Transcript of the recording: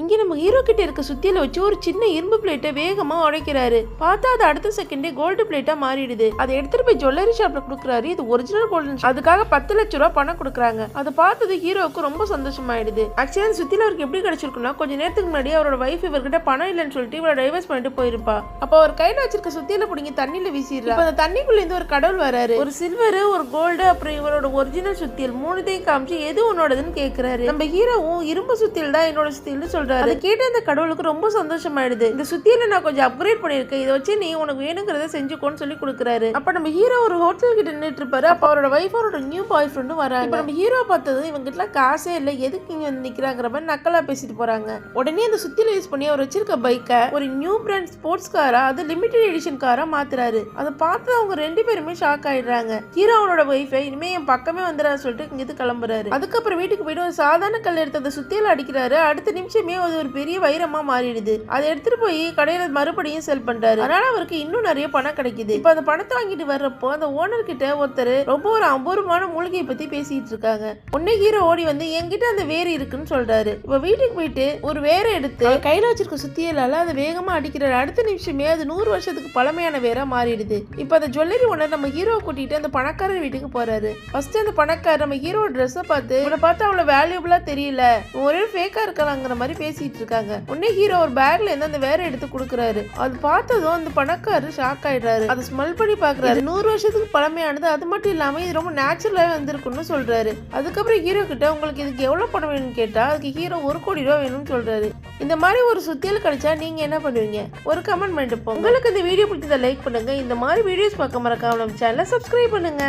இங்க நம்ம ஹீரோ கிட்ட இருக்க சுத்தியில வச்சு ஒரு சின்ன இரும்பு பிளேட்டை வேகமா உடைக்கிறாரு. பார்த்தா அது அடுத்த செகண்டே கோல்டு பிளேட்டா மாறிடுது. அதை எடுத்துட்டு போய் ஜுவல்லரி ஷாப்ல கொடுக்குறாரு. இது ஒரிஜினல் கோல்டன். அதுக்காக 10 லட்சம் ரூபாய் பணம் கொடுக்குறாங்க. அதை பார்த்தது ஹீரோவுக்கு ரொம்ப சந்தோஷமாயிடுது. ஆக்சுவலி அந்த சுத்தியில அவருக்கு எப்படி கிடைச்சிருக்குன்னா, கொஞ்ச நேரத்துக்கு முன்னாடி அவரோட வைஃப் இவர்கிட்ட பணம் இல்லைன்னு சொல்லிட்டு இவரை டைவர்ஸ் பண்ணிட்டு போயிருப்பா. அப்ப அவர் கையில வச்சிருக்க சுத்தியில பிடிங்கி தண்ணியில வீசிடுறா. அந்த தண்ணிக்குள்ள இருந்து ஒரு கடவுள் வராரு. ஒரு சில்வர், ஒரு கோல்டு, அப்புறம் இவரோட ஒரிஜினல் சுத்தியல் மூணுத்தையும் காமிச்சு எது உன்னோடதுன்னு கேக்குறாரு. நம்ம ஹீரோவும் இரும்பு சுத்தியல் தான் என்னோட சுத்தியல்னு சொல்றாரு. அதை கேட்டு அந்த கடவுளுக்கு ரொம்ப சந்தோஷமாயிடுது. இந்த சுத்தியில நான் கொஞ்சம் அப்கிரேட் பண்ணிருக்கேன், இதை வச்சு நீ உனக்கு வேணுங்கிறத செஞ்சுக்கோன்னு சொல்லி கொடுக்குறாரு. அப்ப நம்ம ஹீரோ ஒரு ஹோட்டல் கிட்ட நின்றுட்டு இருப்பாரு. அப்ப அவரோட வைஃப் அவரோட நியூ பாய் ஃப்ரெண்டும் வராங்க. நம்ம ஹீரோ பார்த்தது இவங்க கிட்ட காசே இல்ல, எதுக்கு இங்க வந்து நிக்கிறாங்கிற மாதிரி நக்கலா பேசிட்டு போறாங்க. உடனே அந்த சுத்தியில யூஸ் பண்ணி அவர் வச்சிருக்க பைக்கை ஒரு நியூ பிராண்ட் ஸ்போர்ட்ஸ் காரா, அது லிமிடெட் எடிஷன் காரா மாத்துறாரு. அதை பார்த்து அவங்க 2 பேருமே ஷாக் ஆயிடுறாங்க. ஹீரோ அவனோட வைஃபை இனிமே என் பக்கமே வந்துடாது சொல்லிட்டு இங்கிருந்து கிளம்புறாரு. அதுக்கப்புறம் வீட்டுக்கு போயிட்டு ஒரு சாதாரண கல் எடுத்து அந்த சுத்தியில அடிக்கிறாரு. அடுத்த நிமிஷமே அது ஒரு பெரிய வைரமா மாறிடுது. அதை எடுத்துட்டு போய் கடையில மறுபடியும் செல் பண்றாரு. அதனால அவருக்கு இன்னும் நிறைய பணம் கிடைக்குது. இப்ப அந்த பணத்தை வாங்கிட்டு வர்றப்போ அந்த ஓனர் கிட்ட ஒருத்தர் ரொம்ப ஒரு அபூர்வமான மூலிகையை பத்தி பேசிட்டு இருக்காங்க. உடனே ஹீரோ ஓடி வந்து என்கிட்ட அந்த வேர் இருக்குன்னு சொல்றாரு. இப்ப வீட்டுக்கு போயிட்டு ஒரு வேரை எடுத்து கையில வச்சிருக்க சுத்தியலால அதை வேகமா அடிக்கிறாரு. அடுத்த நிமிஷமே அது 100 வருஷத்துக்கு பழமையான வேரா மாறிடுது. இப்ப அந்த ஜுவல்லரி ஓனர் நம்ம ஹீரோ கூட்டிட்டு அந்த பணக்காரர் வீட்டுக்கு போறாரு. ஃபர்ஸ்ட் அந்த பணக்காரர் நம்ம ஹீரோ ட்ரெஸ்ஸை பார்த்து இவனை பார்த்து அவ்வளவு வேல்யூபிளா தெரியல, ஒரே ஃபேக்கா இருக்கலாங்கிற மாதிரி பேசிட்டு இருக்காங்க. உடனே ஹீரோ ஒரு பேக்ல இருந்து அந்த வேற எடுத்து கொடுக்குறாரு. அது பார்த்ததும் அந்த பணக்காரர் ஷாக் ஆயிடுறாரு. அதை ஸ்மெல் பண்ணி பாக்குறாரு. 100 வருஷத்துக்கு பழமையானது, அது மட்டும் இல்லாம இது ரொம்ப நேச்சுரலாவே வந்திருக்குன்னு சொல்றாரு. அதுக்கப்புறம் ஹீரோ கிட்ட உங்களுக்கு இதுக்கு எவ்வளவு பணம் வேணும்னு கேட்டா அதுக்கு ஹீரோ 1 கோடி ரூபாய் வேணும்னு சொல்றாரு. இந்த மாதிரி ஒரு சுத்தியல் கிடைச்சா நீங்க என்ன பண்ணுவீங்க? ஒரு கமெண்ட் பண்ணிட்டு போங்க. உங்களுக்கு இந்த வீடியோ பிடிச்சதை லைக் பண்ணுங்க. இந்த மாதிரி வீடியோஸ் பார்க்க மறக்காம நம்ம சேனலை சப்ஸ்கிரைப் பண்ணுங்க.